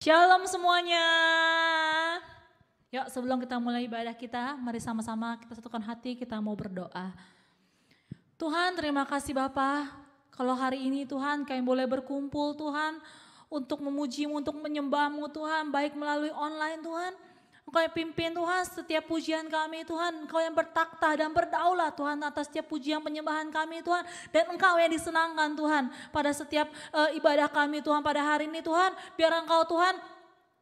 Shalom semuanya. Yuk sebelum kita mulai ibadah kita, mari sama-sama kita satukan hati, kita mau berdoa. Tuhan, terima kasih Bapa, kalau hari ini Tuhan kami boleh berkumpul Tuhan untuk memuji-Mu, untuk menyembah-Mu Tuhan, baik melalui online Tuhan. Engkau yang pimpin Tuhan setiap pujian kami Tuhan, Engkau yang bertakhta dan berdaulat Tuhan atas setiap pujian penyembahan kami Tuhan. Dan Engkau yang disenangkan Tuhan pada setiap ibadah kami Tuhan pada hari ini Tuhan. Biar Engkau Tuhan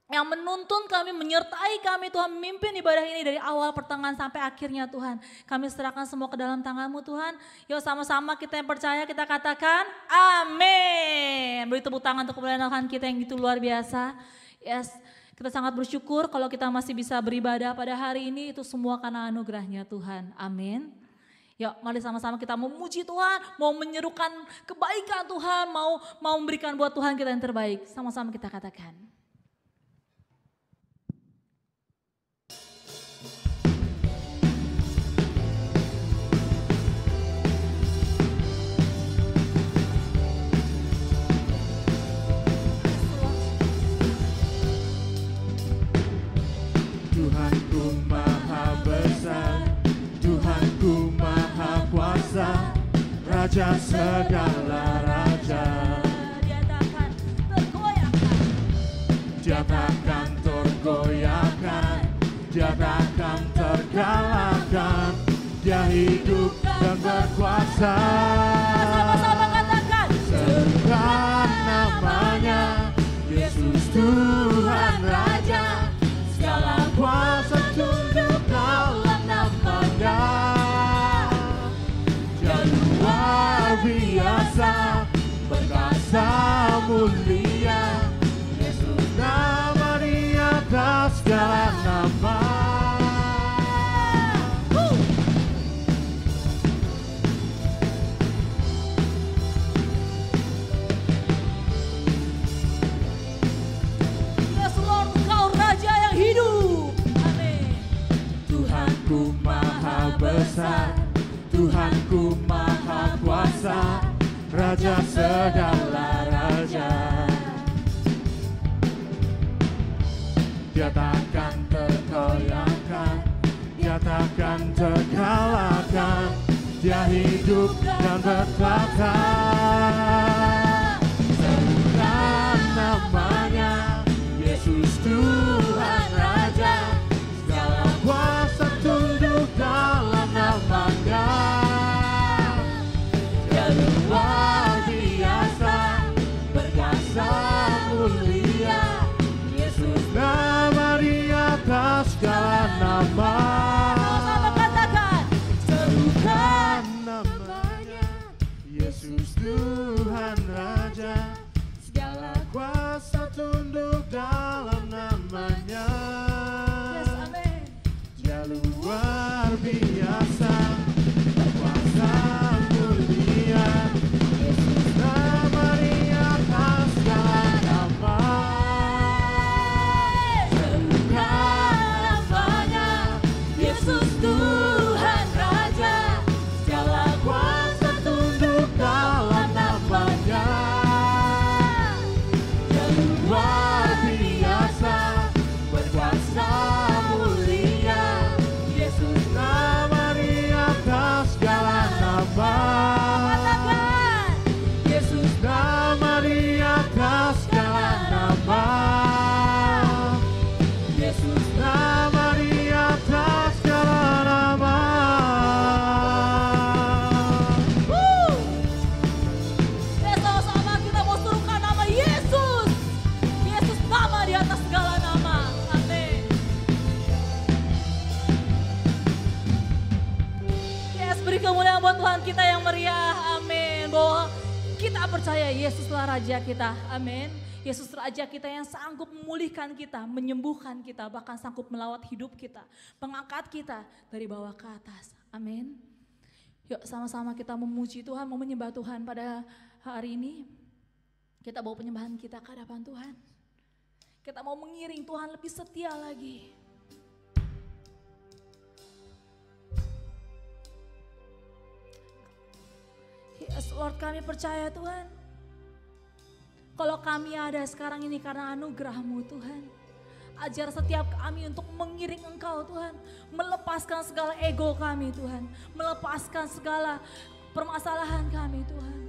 yang menuntun kami, menyertai kami Tuhan, memimpin ibadah ini dari awal, pertengahan sampai akhirnya Tuhan. Kami serahkan semua ke dalam tangan-Mu Tuhan. Yuk sama-sama kita yang percaya kita katakan amin. Beri tepuk tangan untuk kemuliaan Tuhan kita yang gitu luar biasa. Yes. Kita sangat bersyukur kalau kita masih bisa beribadah pada hari ini, itu semua karena anugerahnya Tuhan. Amin. Yuk mari sama-sama kita memuji Tuhan, mau menyerukan kebaikan Tuhan, mau memberikan buat Tuhan kita yang terbaik. Sama-sama kita katakan. Tuhanku maha besar, Tuhanku maha kuasa, Raja segala raja. Dia takkan tergoyahkan, Dia takkan tergoyahkan, Dia takkan terkalahkan, Dia hidup dan berkuasa. sama-sama katakan. Serukan namanya, Yesus Tuhan Raja. Segala kuasa tunduk dalam namanya. Dia luar biasa, perkasa mulia. Yesus nama di atas segala nama. Yes Lord, Engkau Raja yang hidup. Amin. Tuhanku maha besar, Tuhanku maha kuasa, Raja segala raja. Dia takkan tergoyahkan, Dia takkan terkalahkan, Dia hidup dan berkuasa. Serukan namanya, Yesus Tuhan Raja. Segala kuasa tunduk dalam namanya. Dia luar biasa, perkasa mulia. Yesus nama di atas segala nama. Sama-sama katakan. Serukan namanya, Yesus Tuhan Raja. Segala kuasa tunduk dalam namanya. Yes, amin. Dia luar biasa, kuasa mulia. Yesus nama di atas segala nama. Serukan namanya, Yesus Tuhan Raja. Segala kuasa tunduk dalam namanya. Dia luar biasa, berkuasa mulia. Yesus nama di atas segala nama. Katakan. Yesus nama di atas segala nama. Yesus nama di atas segala nama. Ya sama-sama kita mau serukan nama Yesus. Yesus nama di atas segala nama. Amin. Yes, beri kemuliaan buat Tuhan kita yang meriah. Amin. Bahwa kita percaya Yesuslah Raja kita. Amin. Yesus Raja kita yang sanggup memulihkan kita, menyembuhkan kita, bahkan sanggup melawat hidup kita, mengangkat kita dari bawah ke atas. Amin. Yuk sama-sama kita memuji Tuhan, mau menyembah Tuhan pada hari ini. Kita bawa penyembahan kita ke hadapan Tuhan. Kita mau mengiring Tuhan lebih setia lagi. Yes Lord, kami percaya Tuhan. Kalau kami ada sekarang ini karena anugerah-Mu Tuhan. Ajar setiap kami untuk mengiring Engkau Tuhan. Melepaskan segala ego kami Tuhan. Melepaskan segala permasalahan kami Tuhan.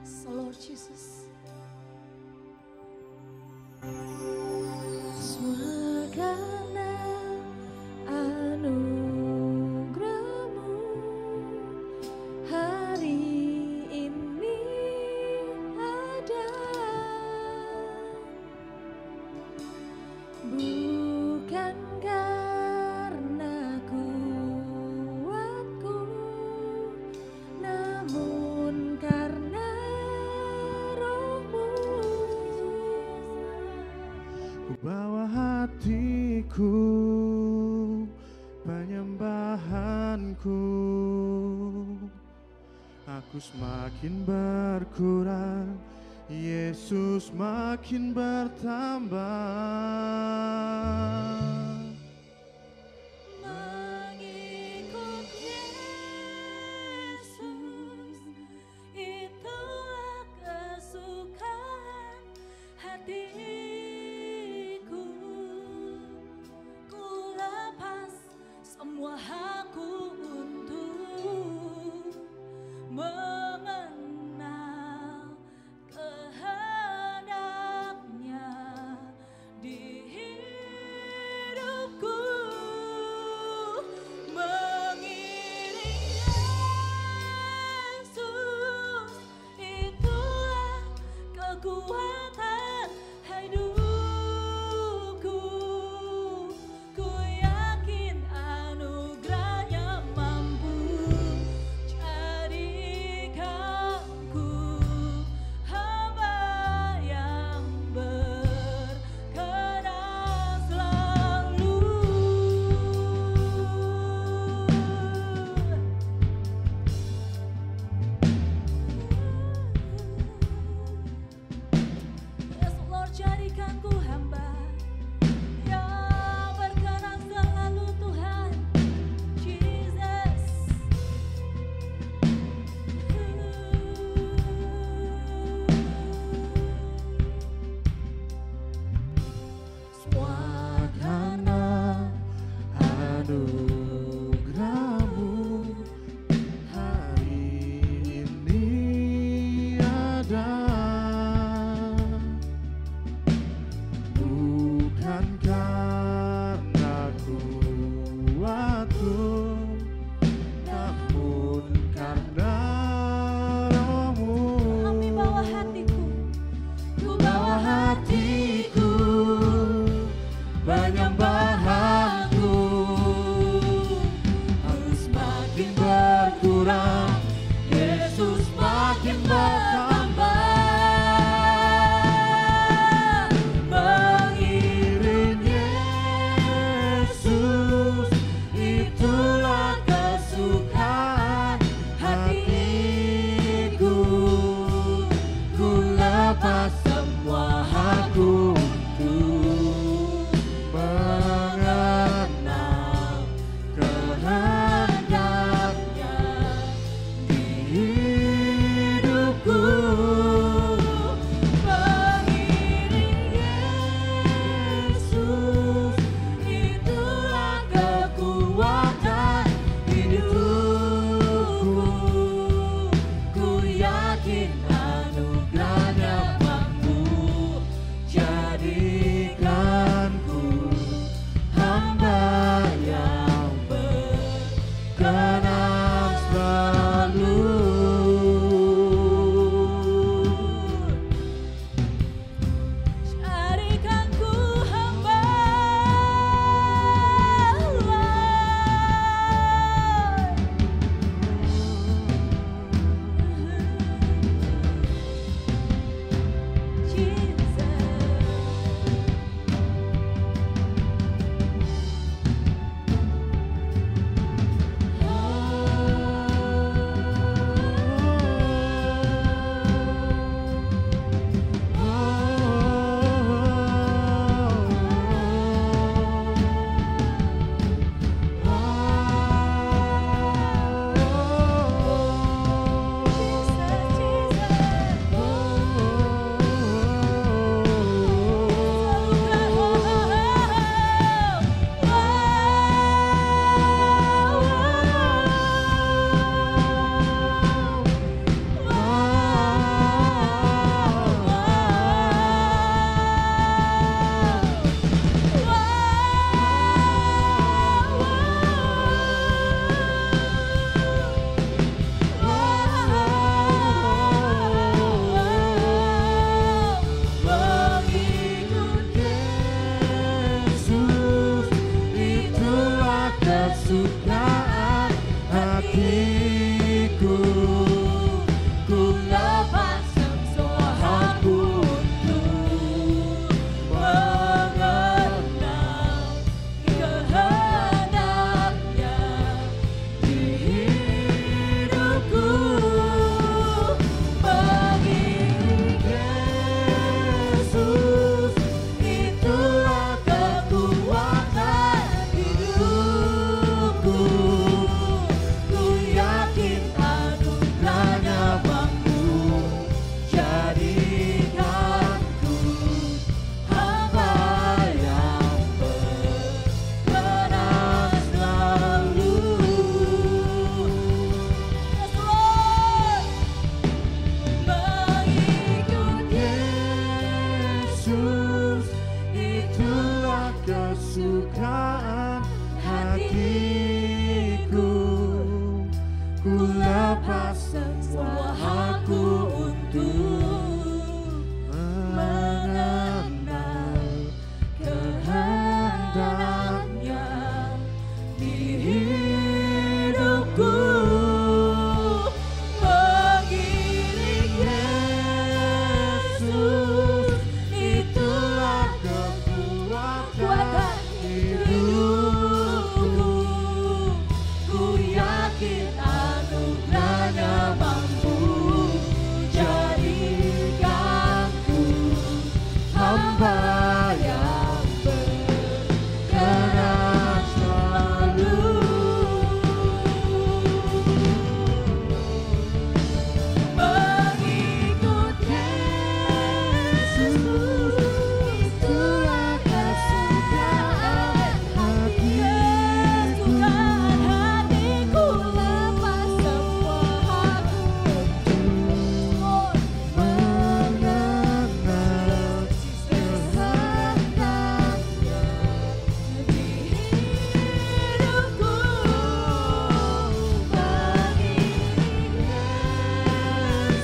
So Lord Jesus. Semua karena anugerah-Mu hari ini ada. Bukan karena kuatku, namun karena Roh-Mu. Ku bawa hatiku, penyembahanku. Aku semakin berkurang, Yesus makin bertambah. Mengikut Yesus, itulah kesukaan hatiku. Ku lepas semua hakku untuk mengenal kehendaknya di hidupku.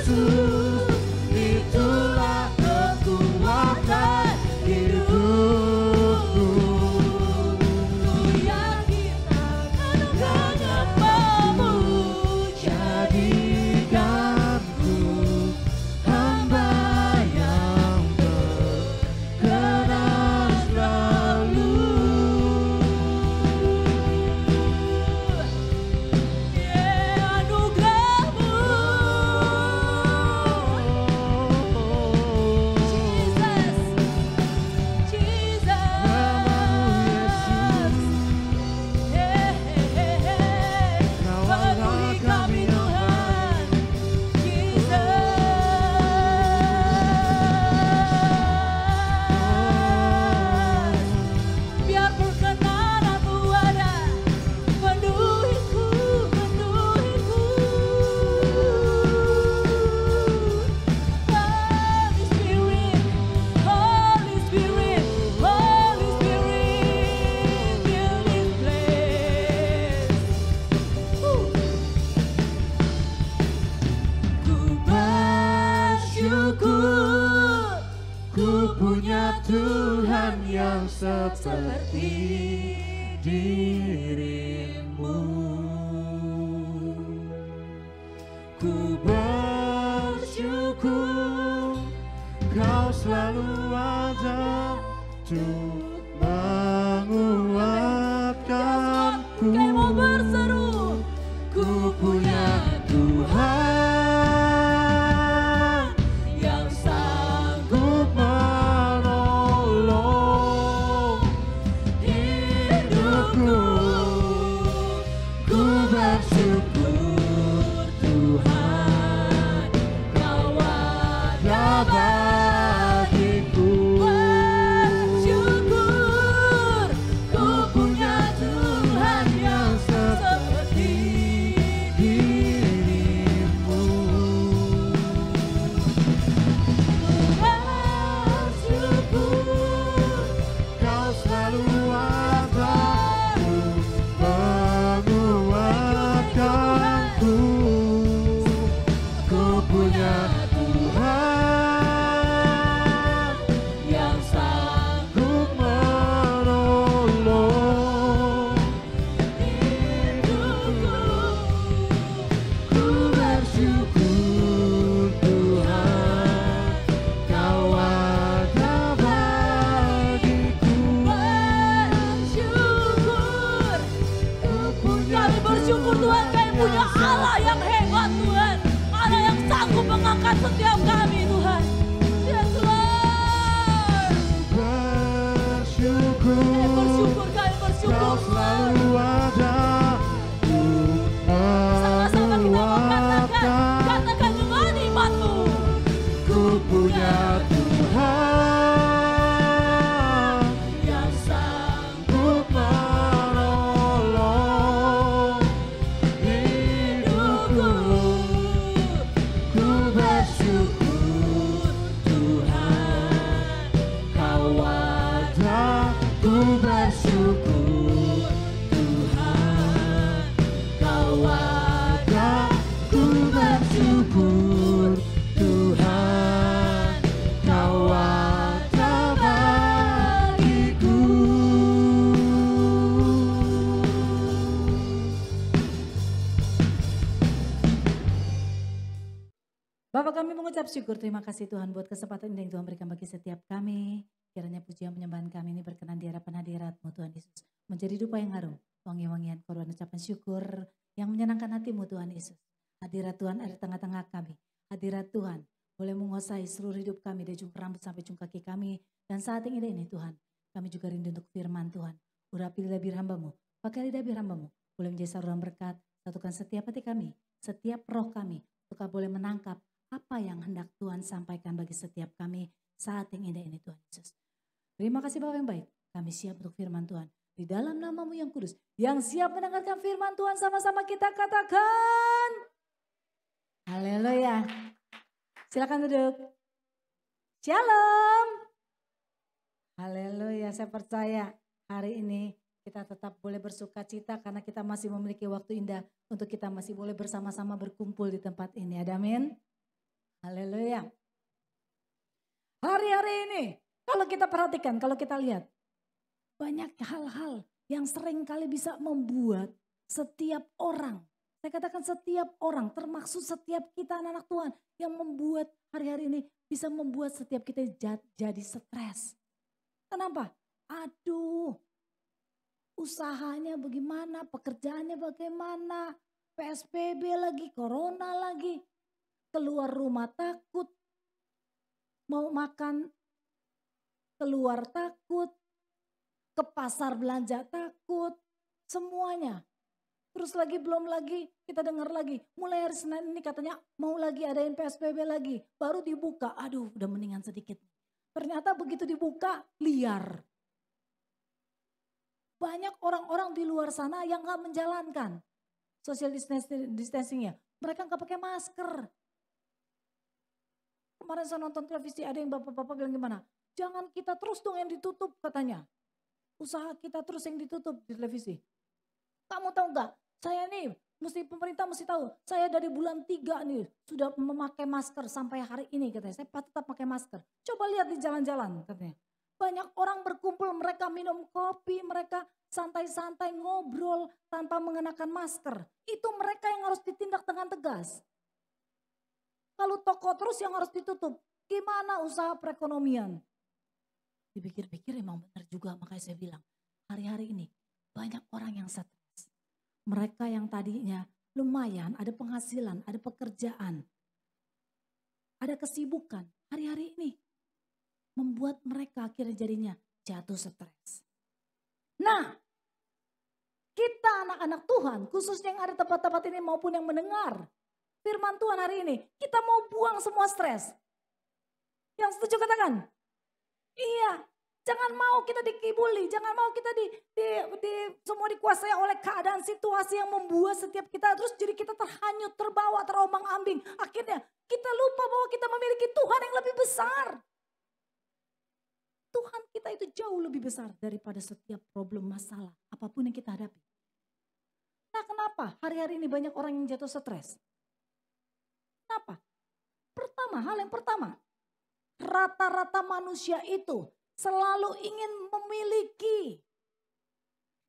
Yesus, itulah kekuatan hidupku. Ku yakin anugerahnya mampu Jadikanku hamba yang berkenan selalu. anugerahmu. Jesus, Jesus. Penuhi kami Tuhan, Jesus. Biar perkenanmu ada, penuhiku, penuhiku. Holy Spirit, Holy Spirit, Holy Spirit, fill this place. Ku bersyukur, Ku punya Tuhan yang seperti dirimu. Ku bersyukur Kau selalu ada untuk menguatkanku. kayak mau berseru. Ku punya Tuhan Yang sanggup ku menolong hidupku. Ku bersyukur Tuhan, Kau ada bagiku. bersyukur. Ku punya Tuhan yang seperti dirimu. bersyukur. Kau selalu ada untuk menguatkanku. Ku punya Tuhan Yang sanggup ku menolong hidupku. Ku bersyukur Tuhan Kau ada bagiku. Bersyukur. Ku punya Kami bersyukur Tuhan, kami punya Allah yang hebat Tuhan. Allah yang sanggup mengangkat setiap kami Tuhan. Yes Lord. bersyukur Kami bersyukur, kami bersyukur Kau Tuhan. selalu ada untuk Sama-sama kita mau menguatkan. katakan dengan imanmu. Ku punya Tuhan Yang sanggup ku menolong hidupku. Ku bersyukur Tuhan, Kau ada. Ku bersyukur Tuhan, Kau ada. Ku bersyukur Tuhan Kau ada bagiku. Bapak kami mengucap syukur, terima kasih Tuhan buat kesempatan ini yang Tuhan berikan bagi setiap kami. Kiranya pujian penyembahan kami ini berkenan di hadapan hadirat-Mu Tuhan Yesus. Menjadi dupa yang harum, wangi-wangian korban ucapan syukur yang menyenangkan hati-Mu Tuhan Yesus. Hadirat Tuhan ada di tengah-tengah kami. Hadirat Tuhan boleh menguasai seluruh hidup kami dari ujung rambut sampai ujung kaki kami. Dan saat ini Tuhan, kami juga rindu untuk firman Tuhan. Urapi lidah bir hamba-Mu, pakai lidah bir hamba-Mu. Boleh menjadi saluran berkat, satukan setiap hati kami, setiap roh kami. Untuk boleh menangkap apa yang hendak Tuhan sampaikan bagi setiap kami saat yang indah ini Tuhan Yesus. Terima kasih Bapak yang baik, kami siap untuk firman Tuhan. Di dalam nama-Mu yang kudus, yang siap mendengarkan firman Tuhan sama-sama kita katakan. Haleluya. Silakan duduk. Shalom. Haleluya, saya percaya hari ini kita tetap boleh bersuka cita karena kita masih memiliki waktu indah untuk kita masih boleh bersama-sama berkumpul di tempat ini. Ada amin? Haleluya. Hari-hari ini kalau kita perhatikan, kalau kita lihat. Banyak hal-hal yang sering kali bisa membuat setiap orang. Saya katakan setiap orang, termaksud setiap kita anak-anak Tuhan. Yang membuat hari-hari ini bisa membuat setiap kita jadi stres. Kenapa? Aduh, usahanya bagaimana, pekerjaannya bagaimana, PSBB lagi, corona lagi. Keluar rumah takut, mau makan keluar takut, ke pasar belanja takut, semuanya. Terus lagi belum lagi kita dengar lagi, mulai hari Senin ini katanya mau lagi adain PSBB lagi, baru dibuka, aduh udah mendingan sedikit. Ternyata begitu dibuka liar. Banyak orang-orang di luar sana yang gak menjalankan social distancing-nya. Mereka gak pakai masker. Kemarin saya nonton televisi ada yang bapak-bapak bilang gimana? Jangan kita terus dong yang ditutup katanya. Usaha kita terus yang ditutup di televisi. Kamu tahu gak? Saya nih, pemerintah mesti tahu. Saya dari bulan 3 nih sudah memakai masker sampai hari ini katanya. Saya tetap pakai masker. Coba lihat di jalan-jalan katanya. Banyak orang berkumpul, mereka minum kopi, mereka santai-santai ngobrol tanpa mengenakan masker. Itu mereka yang harus ditindak dengan tegas. Kalau toko terus yang harus ditutup, gimana usaha perekonomian? Dipikir-pikir emang benar juga, makanya saya bilang hari-hari ini banyak orang yang stres. Mereka yang tadinya lumayan, ada penghasilan, ada pekerjaan, ada kesibukan, hari-hari ini membuat mereka akhirnya jadinya jatuh stres. Nah, kita anak-anak Tuhan, khususnya yang ada tempat-tempat ini maupun yang mendengar firman Tuhan hari ini, kita mau buang semua stres. Yang setuju katakan? Iya, jangan mau kita dikibuli, jangan mau kita semua dikuasai oleh keadaan situasi yang membuat setiap kita terus jadi kita terhanyut, terbawa, terombang-ambing. Akhirnya kita lupa bahwa kita memiliki Tuhan yang lebih besar. Tuhan kita itu jauh lebih besar daripada setiap problem masalah apapun yang kita hadapi. Nah, kenapa hari-hari ini banyak orang yang jatuh stres? Kenapa? Hal yang pertama, rata-rata manusia itu selalu ingin memiliki.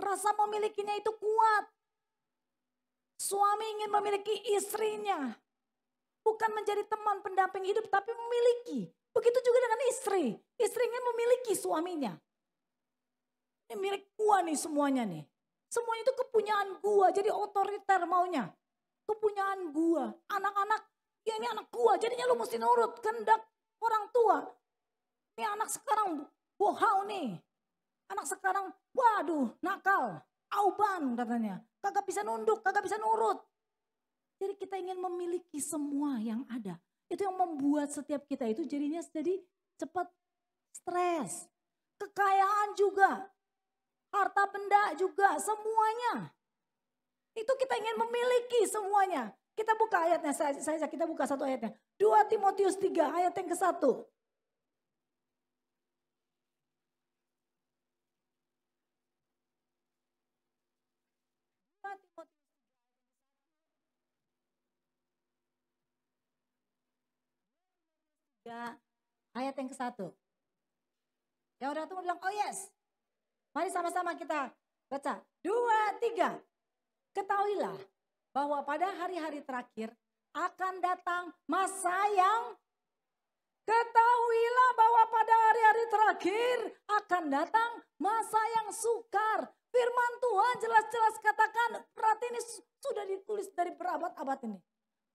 Rasa memilikinya itu kuat. Suami ingin memiliki istrinya. Bukan menjadi teman pendamping hidup tapi memiliki. Begitu juga dengan istri. Istri ingin memiliki suaminya. Ini milik gua nih semuanya nih. Semuanya itu kepunyaan gua. Jadi otoriter maunya. Kepunyaan gua. Anak-anak, ya ini anak gua. Jadinya lu mesti nurut kehendak orang tua. Ini anak sekarang bohau nih. Anak sekarang, waduh nakal. Auban katanya. Kagak bisa nunduk, kagak bisa nurut. Jadi kita ingin memiliki semua yang ada. Itu yang membuat setiap kita itu jadinya jadi cepat stres. Kekayaan juga. Harta benda juga, semuanya. Itu kita ingin memiliki semuanya. Kita buka ayatnya, kita buka satu ayatnya. 2 Timotius 3 ayat yang ke-1. Ayat yang ke-1. Yang udah tuh bilang, oh yes. Mari sama-sama kita baca. 2, 3. Ketahuilah bahwa pada hari-hari terakhir akan datang masa yang ketahuilah bahwa pada hari-hari terakhir akan datang masa yang sukar. Firman Tuhan jelas-jelas katakan, berarti ini sudah ditulis dari berabad-abad ini.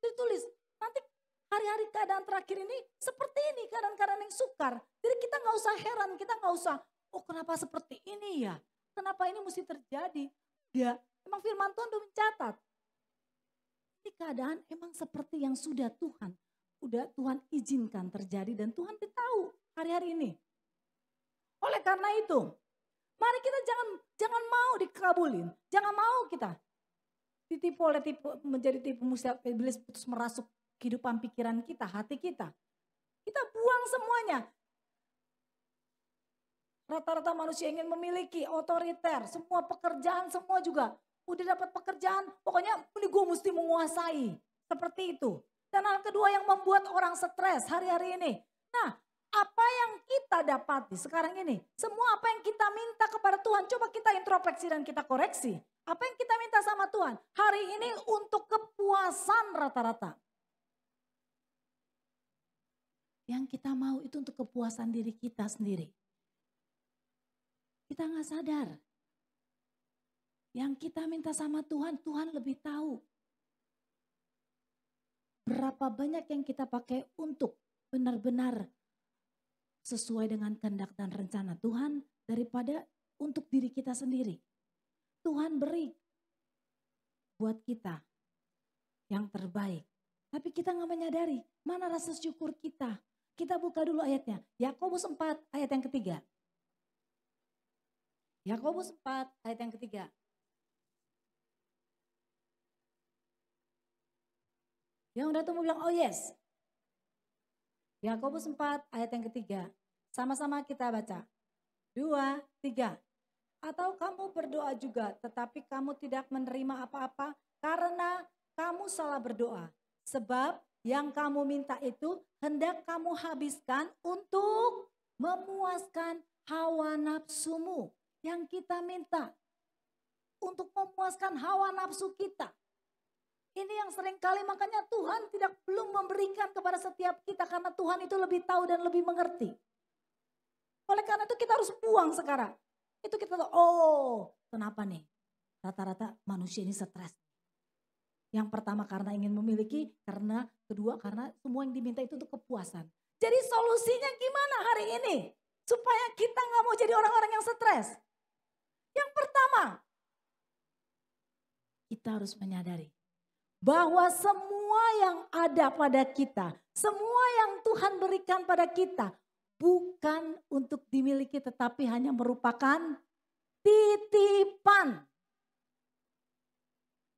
Ditulis, nanti hari-hari keadaan terakhir ini seperti ini, keadaan-keadaan yang sukar. Jadi kita gak usah heran, kita gak usah, oh kenapa seperti ini ya? Kenapa ini mesti terjadi? Ya, emang firman Tuhan udah mencatat. Ini keadaan emang seperti yang sudah Tuhan izinkan terjadi dan Tuhan tahu hari-hari ini. Oleh karena itu, mari kita jangan mau dikabulin, jangan mau kita ditipu oleh menjadi tipu muslihat iblis putus merasuk kehidupan pikiran kita, hati kita. Kita buang semuanya. Rata-rata manusia ingin memiliki otoriter, semua pekerjaan semua juga. Udah dapat pekerjaan, pokoknya ini gue mesti menguasai. Seperti itu. Dan hal kedua yang membuat orang stres hari-hari ini. Nah, apa yang kita dapati sekarang ini, semua apa yang kita minta kepada Tuhan, coba kita introspeksi dan kita koreksi. Apa yang kita minta sama Tuhan hari ini untuk kepuasan rata-rata. Yang kita mau itu untuk kepuasan diri kita sendiri. Kita nggak sadar. Yang kita minta sama Tuhan, Tuhan lebih tahu. Berapa banyak yang kita pakai untuk benar-benar sesuai dengan kehendak dan rencana Tuhan daripada untuk diri kita sendiri. Tuhan beri buat kita yang terbaik. Tapi kita nggak menyadari mana rasa syukur kita. Kita buka dulu ayatnya. Yakobus 4 ayat yang ketiga. Yakobus 4 ayat yang ketiga. Yang udah temu bilang oh yes. Yakobus 4 ayat yang ketiga. Sama-sama kita baca. 2, 3. Atau kamu berdoa juga tetapi kamu tidak menerima apa-apa karena kamu salah berdoa. Sebab yang kamu minta itu hendak kamu habiskan untuk memuaskan hawa nafsumu. Yang kita minta untuk memuaskan hawa nafsu kita. Ini yang seringkali makanya Tuhan belum memberikan kepada setiap kita karena Tuhan itu lebih tahu dan lebih mengerti. Oleh karena itu kita harus buang sekarang. Itu kita tahu, oh kenapa nih rata-rata manusia ini stres. Yang pertama karena ingin memiliki, karena kedua karena semua yang diminta itu untuk kepuasan. Jadi solusinya gimana hari ini? Supaya kita gak mau jadi orang-orang yang stres. Yang pertama, kita harus menyadari bahwa semua yang ada pada kita, semua yang Tuhan berikan pada kita, bukan untuk dimiliki tetapi hanya merupakan titipan.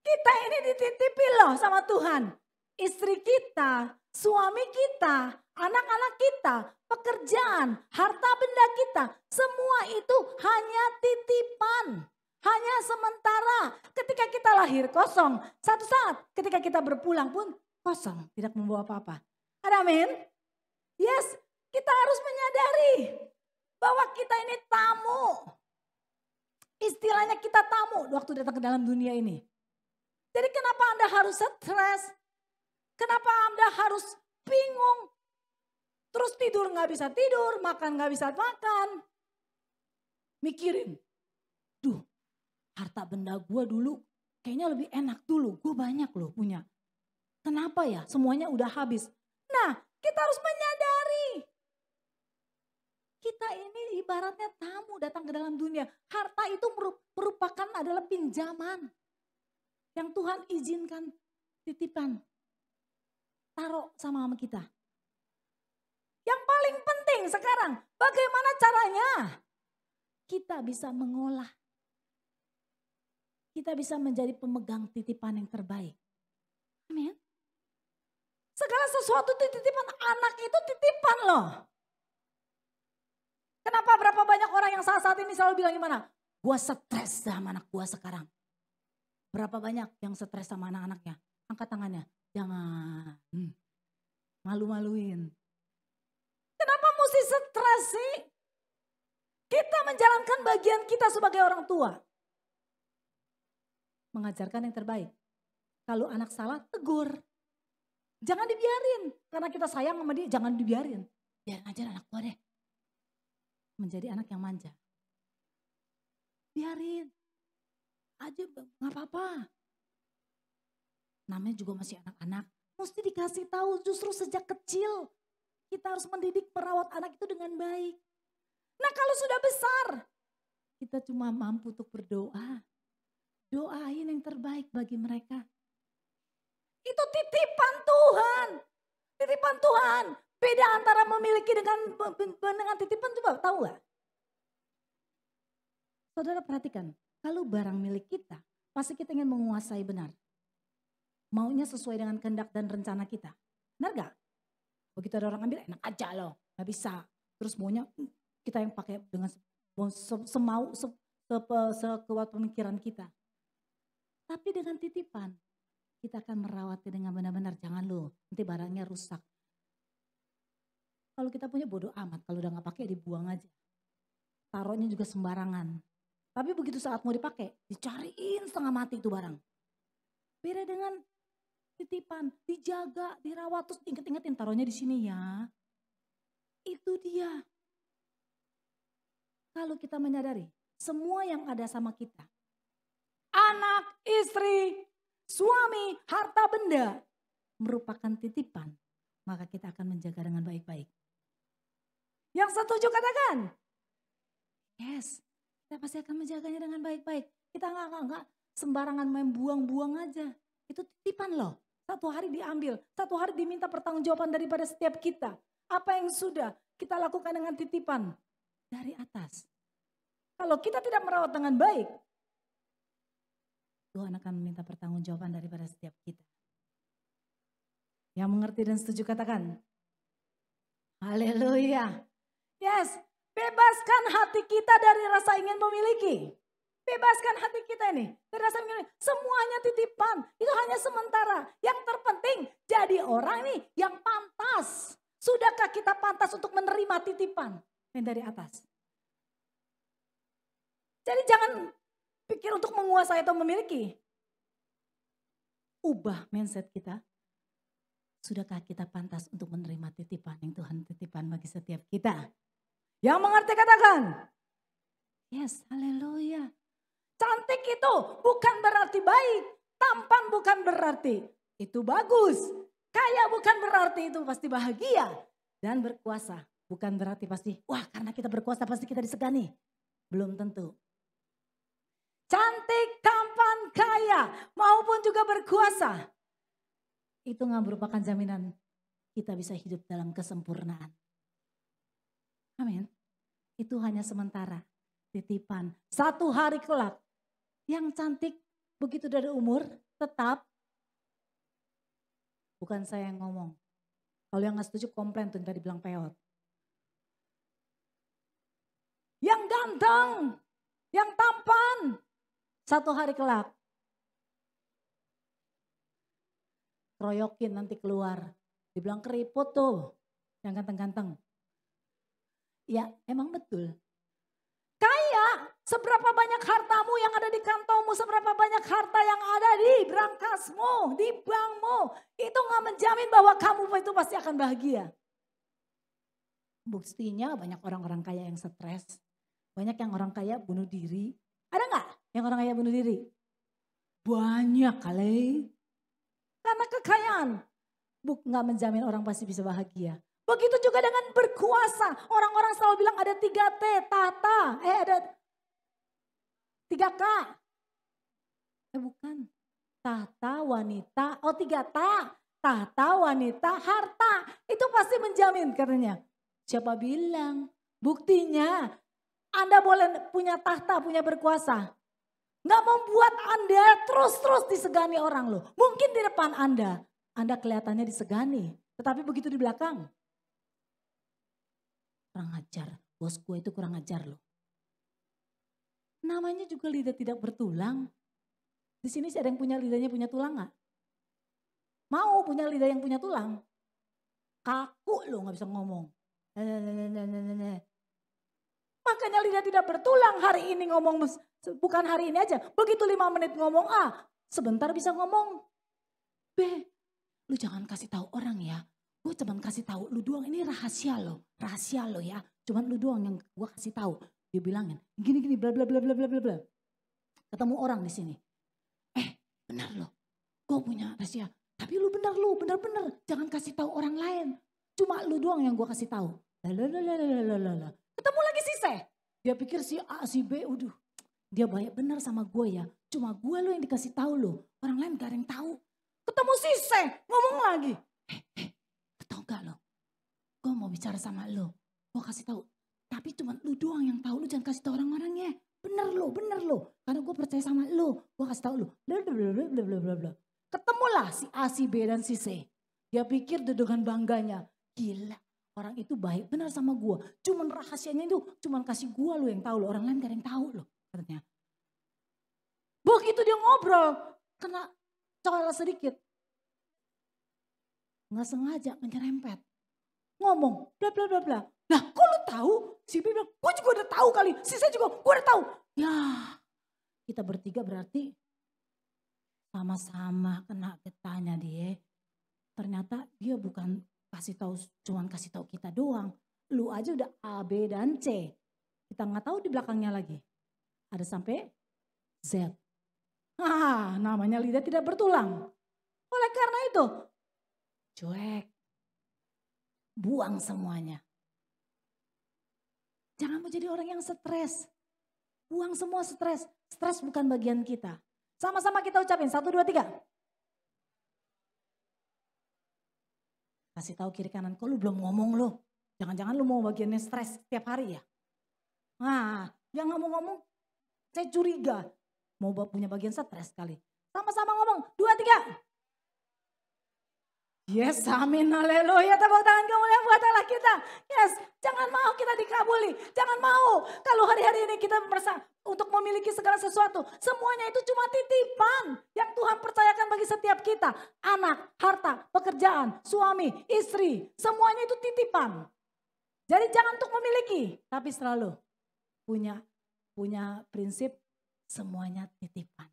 Kita ini dititipi loh sama Tuhan. Istri kita, suami kita, anak-anak kita, pekerjaan, harta benda kita, semua itu hanya titipan. Hanya sementara. Ketika kita lahir kosong, satu saat ketika kita berpulang pun kosong, tidak membawa apa-apa. Ada amin? Yes, kita harus menyadari bahwa kita ini tamu. Istilahnya kita tamu waktu datang ke dalam dunia ini. Jadi kenapa Anda harus stres? Kenapa Anda harus bingung? Terus tidur gak bisa tidur, makan gak bisa makan. Mikirin, duh harta benda gue dulu kayaknya lebih enak dulu. Gue banyak loh punya. Kenapa ya semuanya udah habis? Nah kita harus menyadari. Kita ini ibaratnya tamu datang ke dalam dunia. Harta itu merupakan adalah pinjaman. Yang Tuhan izinkan titipan. Taruh sama kita. Yang paling penting sekarang, bagaimana caranya kita bisa mengolah. Kita bisa menjadi pemegang titipan yang terbaik. Amin. Segala sesuatu titipan, anak itu titipan loh. Kenapa berapa banyak orang yang saat ini selalu bilang gimana? Gua stres sama anak gua sekarang. Berapa banyak yang stres sama anak-anaknya? Angkat tangannya. Jangan. Malu-maluin. Kenapa mesti stres sih? Kita menjalankan bagian kita sebagai orang tua. Mengajarkan yang terbaik. Kalau anak salah, tegur. Jangan dibiarin. Karena kita sayang sama dia, jangan dibiarin. Biarin aja anak gua deh. Menjadi anak yang manja. Biarin. Aja gak apa-apa. Namanya juga masih anak-anak. Mesti dikasih tahu justru sejak kecil. Kita harus mendidik merawat anak itu dengan baik. Nah kalau sudah besar. Kita cuma mampu untuk berdoa. Doain yang terbaik bagi mereka. Itu titipan Tuhan. Titipan Tuhan. Beda antara memiliki dengan titipan, coba tahu gak? Saudara perhatikan. Kalau barang milik kita, pasti kita ingin menguasai benar. Maunya sesuai dengan kehendak dan rencana kita. Benar gak? Begitu ada orang ambil, enak aja loh. Gak bisa. Terus maunya kita yang pakai dengan sekuat pemikiran kita. Tapi dengan titipan, kita akan merawatnya dengan benar-benar. Jangan lo, nanti barangnya rusak. Kalau kita punya bodoh amat, kalau udah gak pakai dibuang aja. Taruhnya juga sembarangan. Tapi begitu saat mau dipakai, dicariin setengah mati itu barang. Beda dengan titipan, dijaga, dirawat, terus inget-ingetin taruhnya di sini ya. Itu dia. Kalau kita menyadari, semua yang ada sama kita, anak, istri, suami, harta benda, merupakan titipan, maka kita akan menjaga dengan baik-baik. Yang setuju katakan, yes, kita pasti akan menjaganya dengan baik-baik. Kita nggak sembarangan main buang-buang aja. Itu titipan loh. Satu hari diambil, satu hari diminta pertanggungjawaban daripada setiap kita. Apa yang sudah kita lakukan dengan titipan dari atas. Kalau kita tidak merawat dengan baik, Tuhan akan meminta pertanggungjawaban daripada setiap kita. Yang mengerti dan setuju katakan, haleluya. Yes, bebaskan hati kita dari rasa ingin memiliki. Bebaskan hati kita ini dari rasa ingin memiliki. Semuanya titipan, itu hanya sementara. Yang terpenting jadi orang nih yang pantas. Sudahkah kita pantas untuk menerima titipan yang dari atas? Jadi jangan pikir untuk menguasai atau memiliki. Ubah mindset kita. Sudahkah kita pantas untuk menerima titipan yang Tuhan titipan bagi setiap kita? Yang mengerti katakan. Yes, haleluya. Cantik itu bukan berarti baik. Tampan bukan berarti itu bagus. Kaya bukan berarti itu pasti bahagia. Dan berkuasa bukan berarti pasti, wah karena kita berkuasa pasti kita disegani. Belum tentu. Cantik, tampan, kaya maupun juga berkuasa. Itu nggak merupakan jaminan kita bisa hidup dalam kesempurnaan. Amin. Itu hanya sementara. Titipan. Satu hari kelak. Yang cantik begitu dari umur tetap. Bukan saya yang ngomong. Kalau yang gak setuju komplain tuh tadi bilang peot. Yang ganteng. Yang tampan. Satu hari kelak. Royokin nanti keluar. Dibilang keriput tuh. Yang ganteng-ganteng. Ya emang betul. Kaya, seberapa banyak hartamu yang ada di kantongmu, seberapa banyak harta yang ada di berangkasmu, di bankmu. Itu gak menjamin bahwa kamu itu pasti akan bahagia. Buktinya banyak orang-orang kaya yang stres. Banyak yang orang kaya bunuh diri. Ada gak yang orang kaya bunuh diri? Banyak kali. Karena kekayaan. Gak menjamin orang pasti bisa bahagia. Begitu juga dengan berkuasa. Orang-orang selalu bilang ada 3T, tata. Ada 3K. Bukan. Tata, wanita. 3T. Tata, wanita, harta. Itu pasti menjamin katanya. Siapa bilang? Buktinya Anda boleh punya tahta, punya berkuasa. Gak membuat Anda terus-terus disegani orang loh. Mungkin di depan Anda kelihatannya disegani. Tetapi begitu di belakang. Kurang ajar, bos gue itu kurang ajar loh. Namanya juga lidah tidak bertulang. Di sini sih ada yang punya lidahnya punya tulang gak? Mau punya lidah yang punya tulang? Kaku loh gak bisa ngomong. Makanya lidah tidak bertulang hari ini ngomong, bukan hari ini aja. Begitu 5 menit ngomong A, sebentar bisa ngomong B. Lu jangan kasih tahu orang ya. Gue cuman kasih tahu lu doang, ini rahasia lo ya. Cuman lu doang yang gue kasih tahu. Dia bilangin gini bla bla bla bla bla bla. Ketemu orang di sini. Benar lo. Gue punya rahasia. Tapi lu bener. Jangan kasih tahu orang lain. Cuma lu doang yang gue kasih tahu. Ketemu lagi si C. Dia pikir si A, si B, dia baik benar sama gue ya. Cuma gue lo yang dikasih tahu lo. Orang lain gak ada yang tahu. Ketemu si C, ngomong lagi. Tau gak lo? Gue mau bicara sama lo. Gue kasih tahu. Tapi cuma lu doang yang tahu. Lu jangan kasih tahu orang-orangnya. Bener lo. Karena gue percaya sama lo. Gue kasih tahu lo. Blablabla. Ketemulah si A, si B, dan si C. Dia pikir dengan bangganya. Gila. Orang itu baik benar sama gue. Cuman rahasianya itu cuman kasih gue lo yang tahu lo. Orang lain gak ada yang tahu lo. Katanya. Begitu dia ngobrol. Kena salah sedikit. Nggak sengaja nyerempet. Ngomong, bla bla bla bla. Nah kok lu tahu? Si B bilang, gue juga udah tahu kali. Si saya juga, gue udah tahu. Ya, kita bertiga berarti sama-sama kena getahnya dia. Ternyata dia bukan kasih tahu, cuman kasih tahu kita doang. Lu aja udah A, B, dan C. Kita nggak tahu di belakangnya lagi. Ada sampai Z. Namanya lidah tidak bertulang. Oleh karena itu, cuek. Buang semuanya. Jangan menjadi orang yang stres. Buang semua stres. Stres bukan bagian kita. Sama-sama kita ucapin. 1, 2, 3. Kasih tahu kiri kanan. Kok lu belum ngomong lo? Jangan-jangan lu mau bagiannya stres setiap hari ya? Yang nggak mau ngomong, saya curiga. Mau punya bagian stres kali. Sama-sama ngomong. 2, 3. Yes, amin, haleluya. Tepuk tangan kemuliaan buat Allah kita. Yes, jangan mau kita dikabuli. Jangan mau kalau hari-hari ini kita merasa untuk memiliki segala sesuatu. Semuanya itu cuma titipan yang Tuhan percayakan bagi setiap kita. Anak, harta, pekerjaan, suami, istri. Semuanya itu titipan. Jadi jangan untuk memiliki. Tapi selalu punya prinsip semuanya titipan.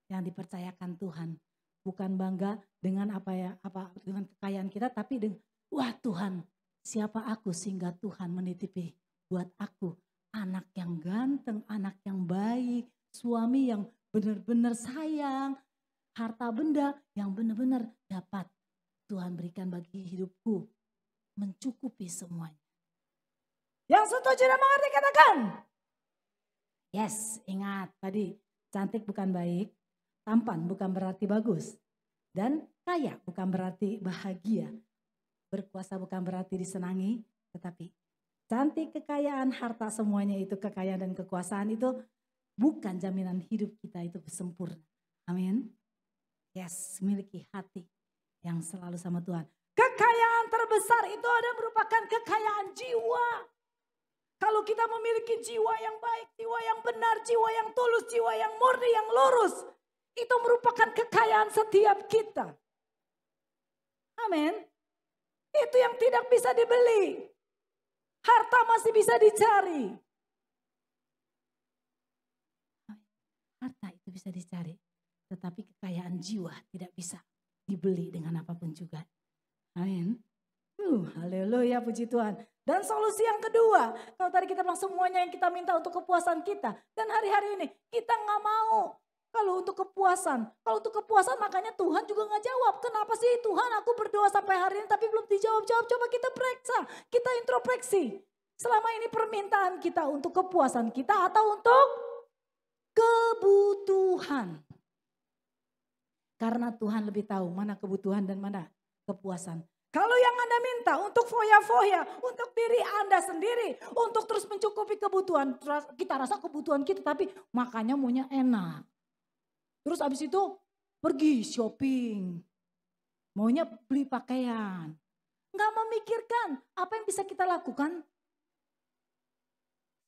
Yang dipercayakan Tuhan. Bukan bangga dengan dengan kekayaan kita, tapi dengan wah Tuhan, siapa aku sehingga Tuhan menitipi buat aku anak yang ganteng, anak yang baik, suami yang benar-benar sayang, harta benda yang benar-benar dapat Tuhan berikan bagi hidupku, mencukupi semuanya. Yang setuju dan mengerti katakan. Yes, ingat tadi cantik bukan baik. Tampan bukan berarti bagus. Dan kaya bukan berarti bahagia. Berkuasa bukan berarti disenangi. Tetapi cantik, kekayaan, harta semuanya itu kekayaan dan kekuasaan itu bukan jaminan hidup kita itu sempurna. Amin. Yes, miliki hati yang selalu sama Tuhan. Kekayaan terbesar itu ada merupakan kekayaan jiwa. Kalau kita memiliki jiwa yang baik, jiwa yang benar, jiwa yang tulus, jiwa yang murni, yang lurus. Itu merupakan kekayaan setiap kita. Amin. Itu yang tidak bisa dibeli. Harta masih bisa dicari. Harta itu bisa dicari. Tetapi kekayaan jiwa tidak bisa dibeli dengan apapun juga. Amin. Haleluya, puji Tuhan. Dan solusi yang kedua. Kalau tadi kita bilang semuanya yang kita minta untuk kepuasan kita. Dan hari-hari ini kita nggak mau. Kalau untuk kepuasan makanya Tuhan juga nggak jawab. Kenapa sih Tuhan aku berdoa sampai hari ini tapi belum dijawab-jawab. Coba kita periksa, kita introspeksi. Selama ini permintaan kita untuk kepuasan kita atau untuk kebutuhan. Karena Tuhan lebih tahu mana kebutuhan dan mana kepuasan. Kalau yang Anda minta untuk foya-foya, untuk diri Anda sendiri, untuk terus mencukupi kebutuhan. Kita rasa kebutuhan kita tapi makanya maunya enak. Terus abis itu pergi shopping. Maunya beli pakaian. Nggak memikirkan apa yang bisa kita lakukan.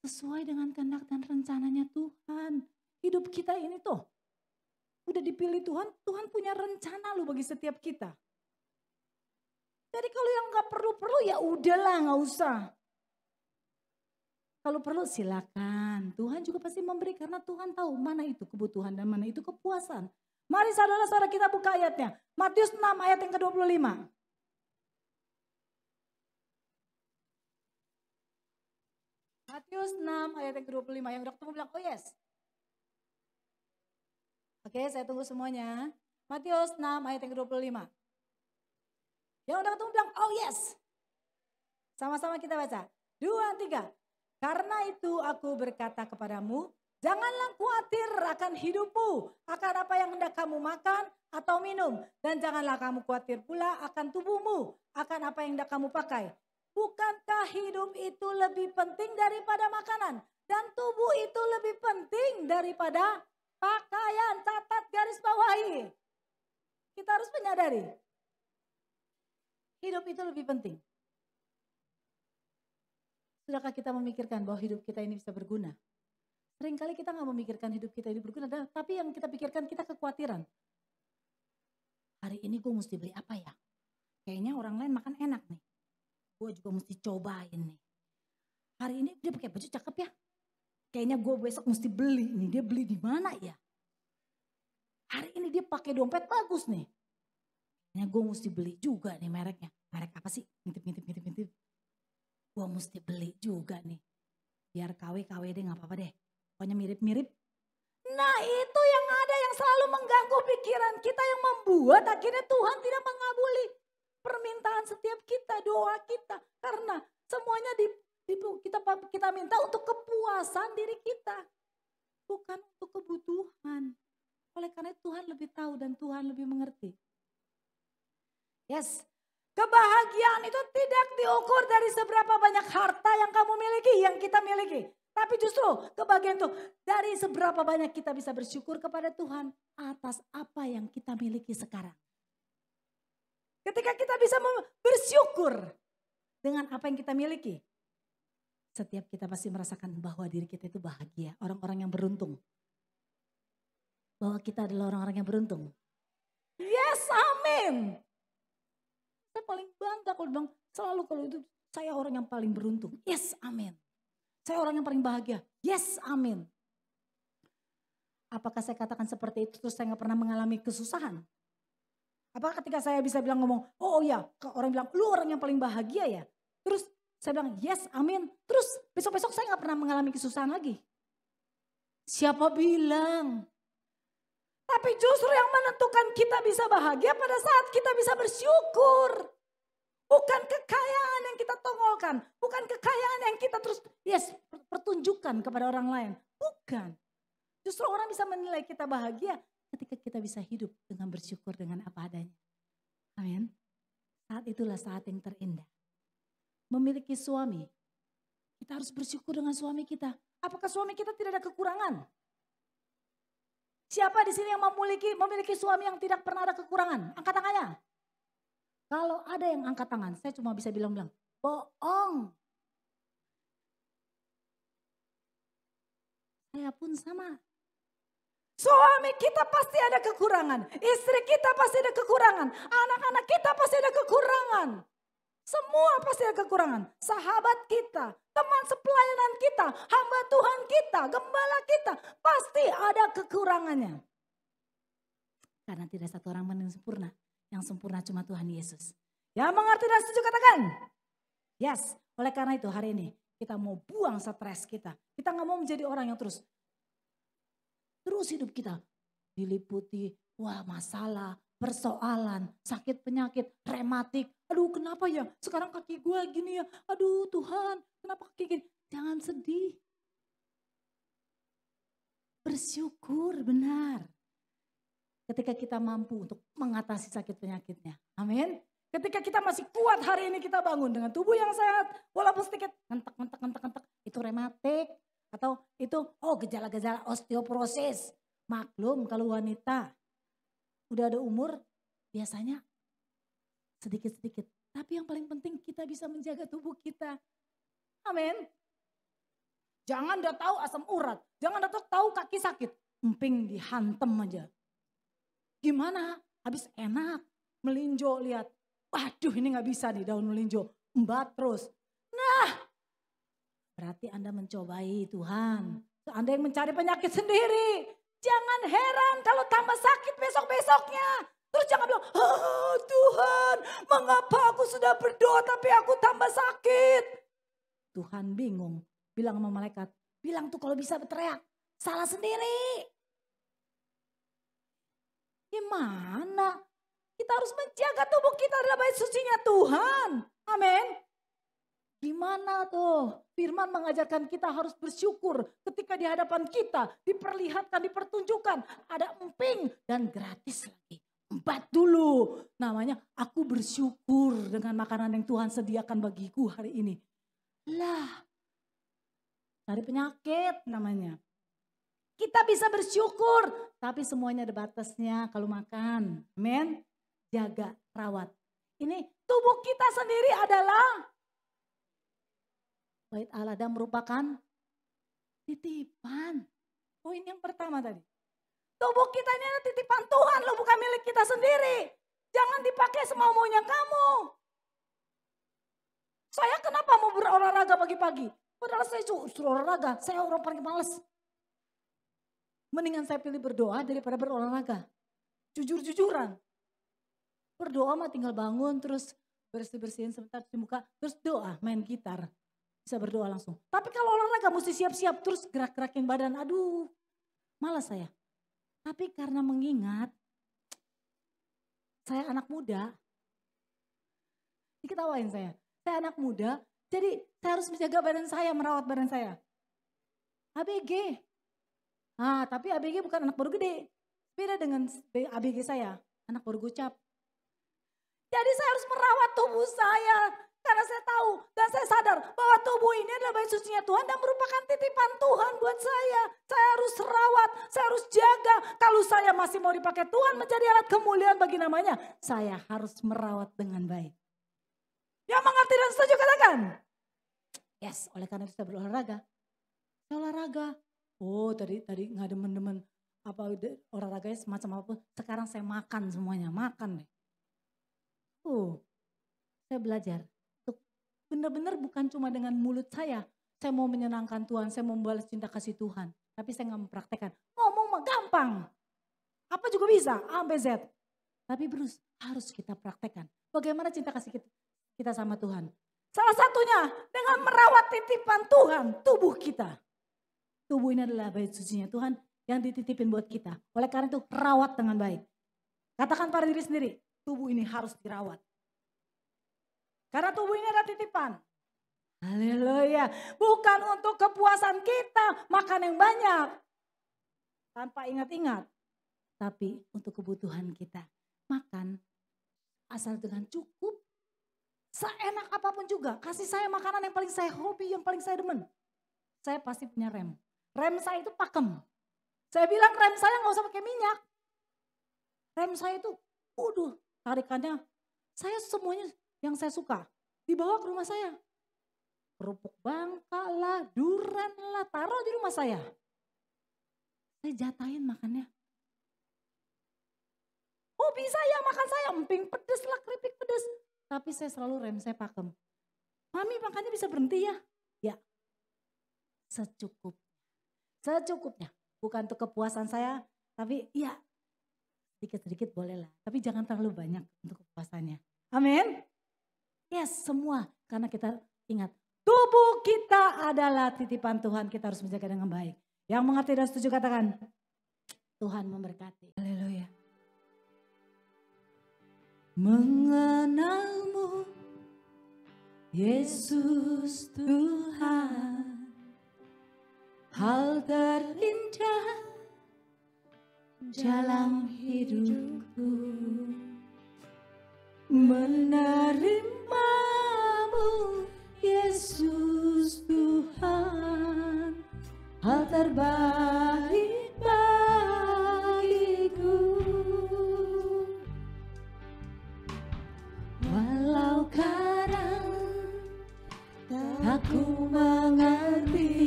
Sesuai dengan kehendak dan rencananya Tuhan. Hidup kita ini tuh. Udah dipilih Tuhan, Tuhan punya rencana loh bagi setiap kita. Jadi kalau yang nggak perlu-perlu ya udahlah nggak usah. Kalau perlu silakan. Tuhan juga pasti memberi karena Tuhan tahu mana itu kebutuhan dan mana itu kepuasan. Mari saudara-saudara kita buka ayatnya. Matius 6 ayat yang ke-25. Matius 6 ayat yang ke-25. Yang udah ketemu bilang oh yes. Oke, saya tunggu semuanya. Matius 6 ayat yang ke-25. Yang udah ketemu bilang oh yes. Sama-sama kita baca. 2, 3. Karena itu aku berkata kepadamu, janganlah khawatir akan hidupmu, akan apa yang hendak kamu makan atau minum. Dan janganlah kamu khawatir pula akan tubuhmu, akan apa yang hendak kamu pakai. Bukankah hidup itu lebih penting daripada makanan? Dan tubuh itu lebih penting daripada pakaian. Catat garis bawahi. Kita harus menyadari. Hidup itu lebih penting. Sudahkah kita memikirkan bahwa hidup kita ini bisa berguna? Seringkali kita nggak memikirkan hidup kita ini berguna, tapi yang kita pikirkan kita kekhawatiran. hari ini gue mesti beli apa ya? Kayaknya orang lain makan enak nih. Gue juga mesti cobain nih. Hari ini dia pakai baju cakep ya. Kayaknya gue besok mesti beli nih. Dia beli di mana ya? Hari ini dia pakai dompet bagus nih. Kayaknya gue mesti beli juga nih mereknya. Merek apa sih? Ngintip. Gue mesti beli juga nih. Biar KW deh gak apa-apa deh. Pokoknya mirip-mirip. Nah itu yang ada yang selalu mengganggu pikiran kita. Yang membuat akhirnya Tuhan tidak mengabuli permintaan setiap kita, doa kita. Karena semuanya kita minta untuk kepuasan diri kita. Bukan untuk kebutuhan. Oleh karena Tuhan lebih tahu dan Tuhan lebih mengerti. Yes, kebahagiaan itu tidak diukur dari seberapa banyak harta yang kamu miliki, yang kita miliki. Tapi justru kebahagiaan itu dari seberapa banyak kita bisa bersyukur kepada Tuhan atas apa yang kita miliki sekarang. Ketika kita bisa bersyukur dengan apa yang kita miliki, setiap kita pasti merasakan bahwa diri kita itu bahagia. Orang-orang yang beruntung. Bahwa kita adalah orang-orang yang beruntung. Yes, amin. Saya paling bangga kalau bilang selalu kalau itu saya orang yang paling beruntung. Yes, amin. Saya orang yang paling bahagia. Yes, amin. Apakah saya katakan seperti itu terus saya gak pernah mengalami kesusahan? Apakah ketika saya bisa bilang ngomong, oh iya, orang bilang lu orang yang paling bahagia ya. Terus saya bilang yes, amin. Terus besok-besok saya gak pernah mengalami kesusahan lagi. Siapa bilang? Tapi justru yang menentukan kita bisa bahagia pada saat kita bisa bersyukur. Bukan kekayaan yang kita tongolkan. Bukan kekayaan yang kita terus pertunjukkan kepada orang lain. Bukan. Justru orang bisa menilai kita bahagia ketika kita bisa hidup dengan bersyukur dengan apa adanya. Amin. Saat itulah saat yang terindah. Memiliki suami. Kita harus bersyukur dengan suami kita. Apakah suami kita tidak ada kekurangan? Siapa di sini yang memiliki suami yang tidak pernah ada kekurangan? Angkat tangannya. Kalau ada yang angkat tangan, saya cuma bisa bilang, bohong. Saya pun sama. Suami kita pasti ada kekurangan. Istri kita pasti ada kekurangan. Anak-anak kita pasti ada kekurangan. Semua pasti ada kekurangan. Sahabat kita, teman sepelayanan kita, hamba Tuhan kita, gembala kita. Pasti ada kekurangannya. Karena tidak satu orang yang sempurna. Yang sempurna cuma Tuhan Yesus. Yang mengerti dan setuju katakan. Yes, oleh karena itu hari ini kita mau buang stres kita. Kita gak mau menjadi orang yang terus hidup kita diliputi masalah, persoalan, sakit penyakit, rematik. Aduh kenapa ya sekarang kaki gue gini ya. Aduh Tuhan kenapa kaki gini. Jangan sedih. Bersyukur benar. Ketika kita mampu untuk mengatasi sakit penyakitnya. Amin. Ketika kita masih kuat hari ini kita bangun dengan tubuh yang sehat. Walaupun sedikit ngentek. Itu rematik. Atau itu gejala-gejala osteoporosis. Maklum kalau wanita udah ada umur biasanya sedikit-sedikit. Tapi yang paling penting kita bisa menjaga tubuh kita. Amin. Jangan udah tahu asam urat. Jangan udah tahu kaki sakit. Emping dihantem aja. Gimana? Habis enak. Melinjo lihat. Waduh ini gak bisa nih daun melinjo. Embat terus. Nah. Berarti Anda mencobai Tuhan. Anda yang mencari penyakit sendiri. Jangan heran kalau tambah sakit besok-besoknya. Terus jangan bilang, Tuhan mengapa aku sudah berdoa tapi aku tambah sakit. Tuhan bingung. Bilang sama malaikat, bilang tuh kalau bisa berteriak. Salah sendiri. Gimana? Kita harus menjaga tubuh kita adalah bait sucinya Tuhan. Amin. Gimana tuh? Firman mengajarkan kita harus bersyukur ketika di hadapan kita diperlihatkan, dipertunjukkan. Ada emping dan gratis lagi. Embat dulu. Namanya aku bersyukur dengan makanan yang Tuhan sediakan bagiku hari ini. Lah. Dari penyakit namanya. Kita bisa bersyukur. Tapi semuanya ada batasnya kalau makan. Amin. Jaga, rawat. Ini tubuh kita sendiri adalah bait Allah dan merupakan titipan. Poin yang pertama tadi. Tubuh kita ini adalah titipan Tuhan loh, bukan milik kita sendiri. Jangan dipakai semau-maunya kamu. Saya kenapa mau berolahraga pagi-pagi? Padahal saya suruh olahraga, saya orang paling males. Mendingan saya pilih berdoa daripada berolahraga. Jujur-jujuran. Berdoa mah tinggal bangun terus bersih-bersihin sebentar cuci muka. Terus doa main gitar. Bisa berdoa langsung. Tapi kalau olahraga mesti siap-siap terus gerak-gerakin badan. Aduh malas saya. Tapi karena mengingat saya anak muda. Diketawain saya. Saya anak muda. Jadi saya harus menjaga badan saya, merawat badan saya. ABG. Nah, tapi ABG bukan anak baru gede. Beda dengan ABG saya, anak baru gocap. Jadi saya harus merawat tubuh saya. Karena saya tahu dan saya sadar bahwa tubuh ini adalah baik sucinya Tuhan dan merupakan titipan Tuhan buat saya. Saya harus rawat, saya harus jaga. Kalau saya masih mau dipakai Tuhan menjadi alat kemuliaan bagi namanya, saya harus merawat dengan baik. Yang mengerti dan setuju katakan. Yes, oleh karena itu saya berolahraga. Saya olahraga. Oh tadi nggak demen-demen apa olahraganya semacam apa. Sekarang saya makan semuanya, makan deh. Saya belajar. Benar-benar bukan cuma dengan mulut saya mau menyenangkan Tuhan, saya mau membalas cinta kasih Tuhan. Tapi saya nggak mempraktekkan. Ngomong mah gampang. Apa juga bisa, A, B, Z. Tapi Bruce, harus kita praktekkan. Bagaimana cinta kasih kita sama Tuhan. Salah satunya dengan merawat titipan Tuhan, tubuh kita. Tubuh ini adalah bait sucinya Tuhan yang dititipin buat kita. Oleh karena itu rawat dengan baik. Katakan pada diri sendiri, tubuh ini harus dirawat. Karena tubuh ini adalah titipan. Haleluya. Bukan untuk kepuasan kita makan yang banyak. Tanpa ingat-ingat. Tapi untuk kebutuhan kita. Makan asal dengan cukup. Seenak apapun juga. Kasih saya makanan yang paling saya hobi, yang paling saya demen. Saya pasti punya rem. Rem saya itu pakem. Saya bilang rem saya gak usah pakai minyak. Rem saya itu, tarikannya. Saya semuanya yang saya suka dibawa ke rumah saya. Kerupuk bangka lah, durian lah, taruh di rumah saya. Saya jatahin makannya. Hobi saya makan saya, emping pedes lah, keripik pedes. Tapi saya selalu rem, saya pakem. Mami makannya bisa berhenti ya? Ya, secukupnya. Bukan untuk kepuasan saya, tapi ya sedikit-sedikit boleh lah. Tapi jangan terlalu banyak untuk kepuasannya. Amin. Yes, semua. Karena kita ingat, tubuh kita adalah titipan Tuhan. Kita harus menjaga dengan baik. Yang mengerti dan setuju katakan, Tuhan memberkati. Haleluya. Mengenalmu, Yesus Tuhan, hal terindah dalam hidupku. Menerimamu, Yesus Tuhan, hal terbaik bagiku. Walau kadang aku mengerti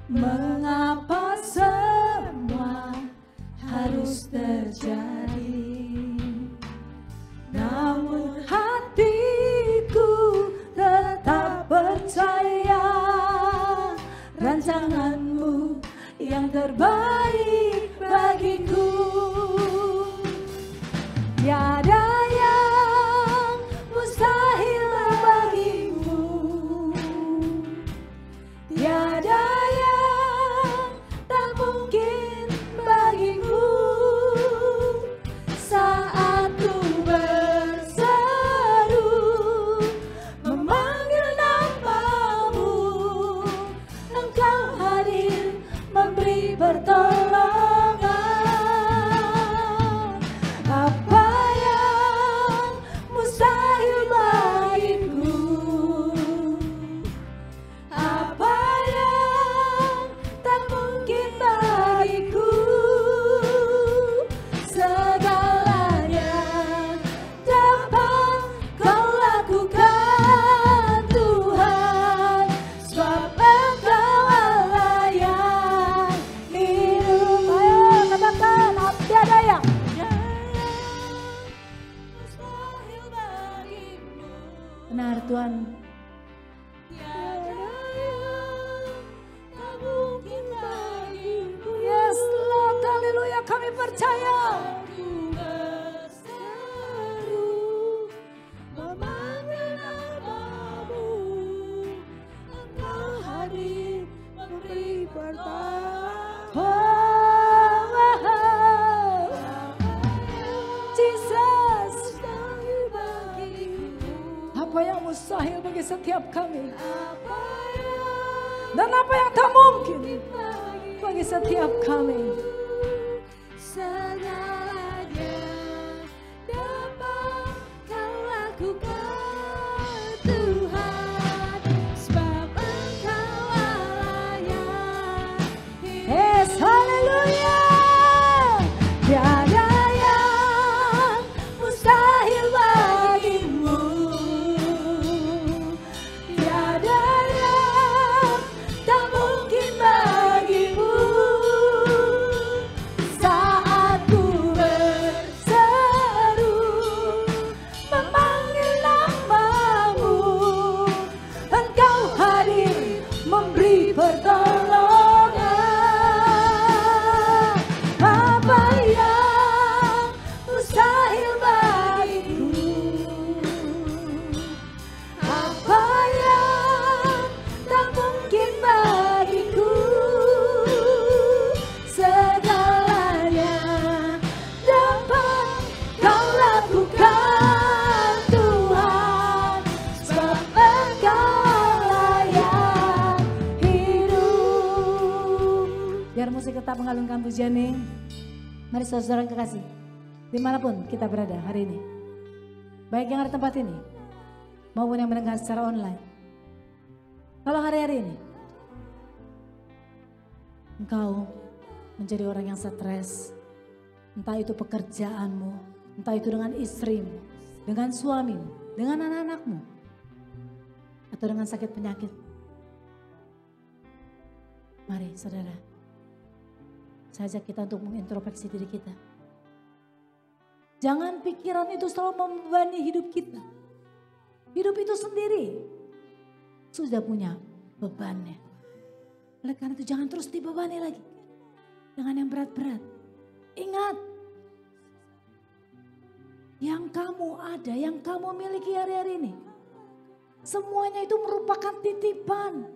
mengapa semua harus terjadi. Namun hatiku tetap percaya rancanganmu yang terbaik bagiku. Tiada yang mustahil bagimu. Tiada yang tak mungkin bagimu. Saat ku berseru memanggil namamu, Engkau hadir memberi pertolongan. Apa yang mustahil bagiku, apa yang tak mungkin bagiku, segalanya dapat kau lakukan Tuhan, sebab Engkau Allah yang hidup. Benar Tuhan. Yes Lord, haleluya, kami percaya. Jesus, apa yang mustahil bagi setiap kami dan apa yang tak mungkin bagi setiap kami. Segalanya dapat Kau lakukan Tuhan, sebab Engkau Allah yang Yes, haleluya. Tiada yang mustahil bagimu. Tiada yang tak mungkin bagimu. Saat ku berseru memanggil namamu, Engkau hadir memberi pertolongan. Apa yang mustahil bagiku, apa yang tak mungkin bagiku, segalanya dapat Kau lakukan Tuhan, sebab Engkau layak hidup. Biar musik tetap mengalunkan pujian nih. Mari saudara yang kekasih, dimanapun kita berada hari ini, baik yang ada di tempat ini maupun yang mendengar secara online. Kalau hari-hari ini engkau menjadi orang yang stres, entah itu pekerjaanmu, entah itu dengan istrimu, dengan suamimu, dengan anak-anakmu, atau dengan sakit penyakit. Mari saudara, saya ajak kita untuk mengintrospeksi diri kita. Jangan pikiran itu selalu membebani hidup kita. Hidup itu sendiri sudah punya bebannya. Oleh karena itu jangan terus dibebani lagi dengan yang berat-berat. Ingat, yang kamu ada, yang kamu miliki hari-hari ini, semuanya itu merupakan titipan.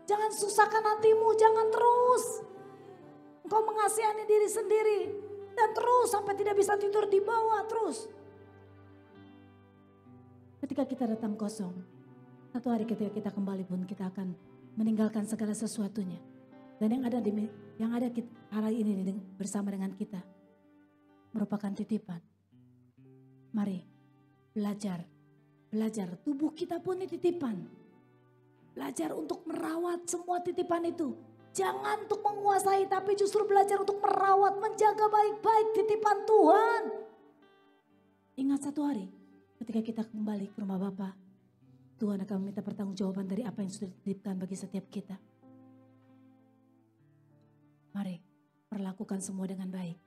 Jangan susahkan hatimu, jangan terus engkau mengasihani diri sendiri dan terus sampai tidak bisa tidur di bawah terus. Ketika kita datang kosong, satu hari ketika kita kembali pun kita akan meninggalkan segala sesuatunya. Dan yang ada hari ini bersama dengan kita merupakan titipan. Mari belajar. Tubuh kita pun ini titipan. Belajar untuk merawat semua titipan itu. Jangan untuk menguasai, tapi justru belajar untuk merawat, menjaga baik-baik titipan Tuhan. Ingat satu hari ketika kita kembali ke rumah Bapa, Tuhan akan meminta pertanggungjawaban dari apa yang sudah dititipkan bagi setiap kita. Mari perlakukan semua dengan baik.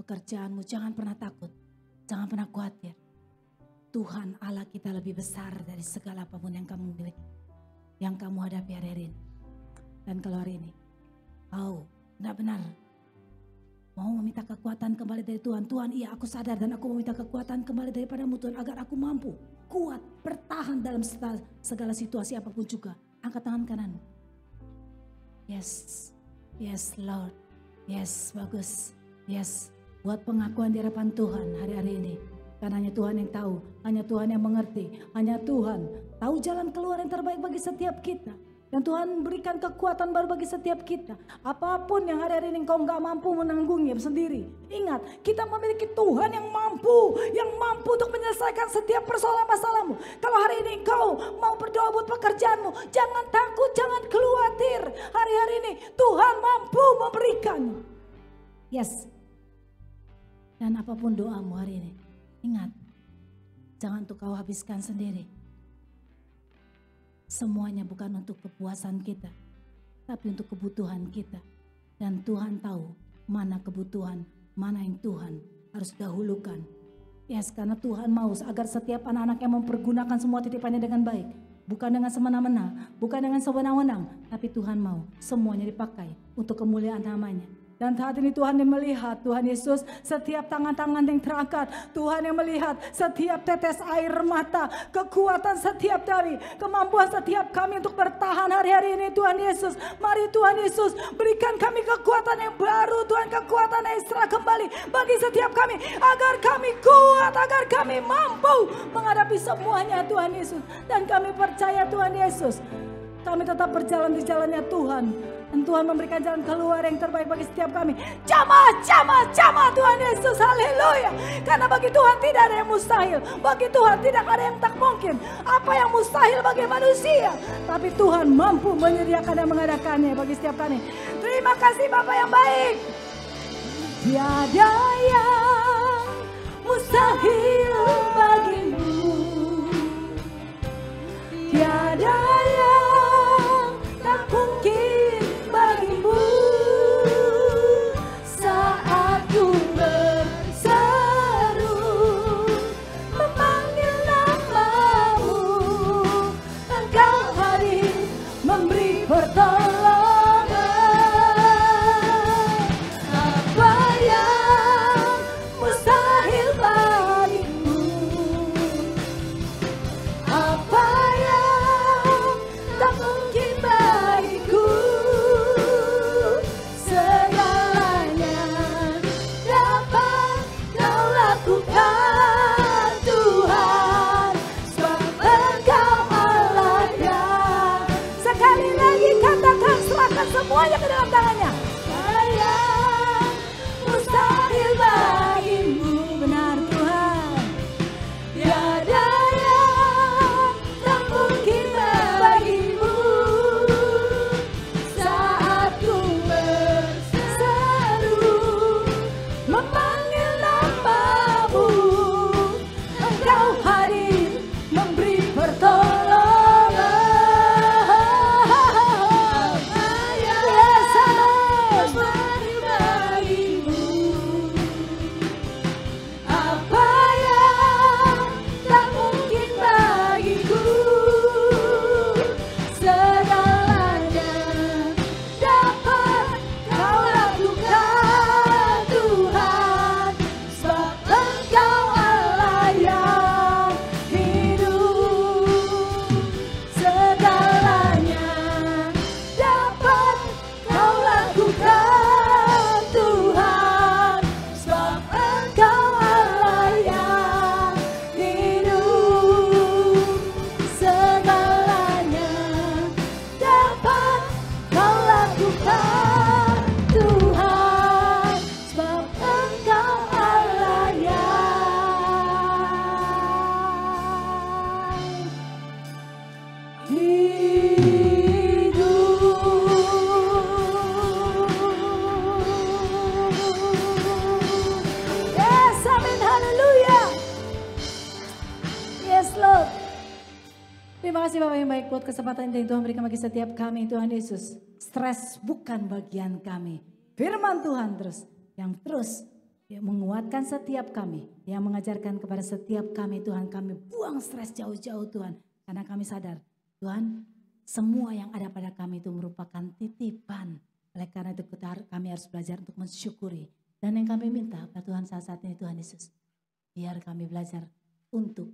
Pekerjaanmu jangan pernah takut, jangan pernah khawatir. Tuhan Allah kita lebih besar dari segala apapun yang kamu miliki, yang kamu hadapi hari ini. Dan kalau hari ini kau benar-benar mau meminta kekuatan kembali dari Tuhan. Tuhan, iya aku sadar dan aku meminta kekuatan kembali daripadamu Tuhan, agar aku mampu kuat bertahan dalam segala situasi apapun juga. Angkat tangan kananmu. Yes Lord, yes, bagus, yes. Buat pengakuan di hadapan Tuhan hari-hari ini. Karena hanya Tuhan yang tahu, hanya Tuhan yang mengerti, hanya Tuhan tahu jalan keluar yang terbaik bagi setiap kita. Dan Tuhan berikan kekuatan baru bagi setiap kita. Apapun yang hari-hari ini engkau enggak mampu menanggungnya sendiri. Ingat, kita memiliki Tuhan yang mampu untuk menyelesaikan setiap persoalan masalahmu. Kalau hari ini engkau mau berdoa buat pekerjaanmu, jangan takut, jangan khawatir. Hari-hari ini Tuhan mampu memberikan. Yes. Dan apapun doamu hari ini, ingat, jangan untuk kau habiskan sendiri. Semuanya bukan untuk kepuasan kita, tapi untuk kebutuhan kita. Dan Tuhan tahu mana kebutuhan, mana yang Tuhan harus dahulukan. Yes, karena Tuhan mau agar setiap anak-anak yang mempergunakan semua titipannya dengan baik. Bukan dengan semena-mena, bukan dengan sewenang-wenang. Tapi Tuhan mau semuanya dipakai untuk kemuliaan namanya. Dan saat ini Tuhan yang melihat, Tuhan Yesus, setiap tangan-tangan yang terangkat, Tuhan yang melihat setiap tetes air mata, kekuatan setiap dari, kemampuan setiap kami untuk bertahan hari-hari ini, Tuhan Yesus. Mari Tuhan Yesus, berikan kami kekuatan yang baru, Tuhan, kekuatan ekstra kembali bagi setiap kami, agar kami kuat, agar kami mampu menghadapi semuanya, Tuhan Yesus. Dan kami percaya, Tuhan Yesus, kami tetap berjalan di jalannya Tuhan. Dan Tuhan memberikan jalan keluar yang terbaik bagi setiap kami. Jamah Tuhan Yesus, haleluya. Karena bagi Tuhan tidak ada yang mustahil. Bagi Tuhan tidak ada yang tak mungkin. Apa yang mustahil bagi manusia, tapi Tuhan mampu menyediakan dan mengadakannya bagi setiap kami. Terima kasih Bapa yang baik. Tiada yang mustahil bagimu. Tiada yang tak mungkin bagimu. Saat ku berseru memanggil namamu, Engkau hadir memberi pertolongan. Apa yang mustahil bagimu? Apa yang tak mungkin bagiku? Segalanya dapat kau lakukan, Tuhan, sebab Engkau Allah yang. Sekali lagi katakan, serahkan semuanya ke dalam tangannya. Saya mustahil bagimu, benar Tuhan. Tiada yang tak mungkin bagimu. Saat ku berseru memanggil namamu, Engkau hadir memberi pertolongan. Yes, mustahil bagimu. Apa yang tak mungkin bagiku? Segalanya dapat kau lakukan, Tuhan, sebab Engkau Allah yang hidup. Segalanya dapat kau lakukan, Tuhan, sebab Engkau Allah yang hidup. Segalanya dapat kau lakukan, Tuhan, sebab Engkau Allah yang hidup. Yes, amin, haleluya. Yes, Lord. Terima kasih Bapak yang baik buat kesempatan yang Tuhan berikan bagi setiap kami, Tuhan Yesus. Stres bukan bagian kami. Firman Tuhan yang terus menguatkan setiap kami, yang mengajarkan kepada setiap kami, Tuhan, kami buang stres jauh-jauh, Tuhan. Karena kami sadar, Tuhan, semua yang ada pada kami itu merupakan titipan. Oleh karena itu kami harus belajar untuk mensyukuri. Dan yang kami minta pada Tuhan saat ini, Tuhan Yesus, biar kami belajar untuk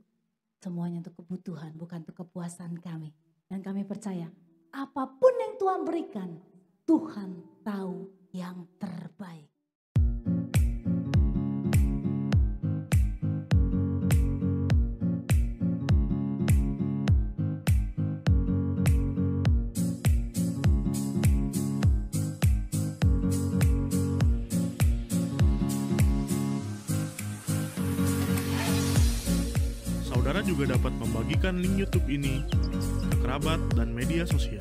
semuanya untuk kebutuhan, bukan untuk kepuasan kami. Dan kami percaya, apapun yang Tuhan berikan, Tuhan tahu yang terbaik. Saudara juga dapat membagikan link YouTube ini ke kerabat dan media sosial.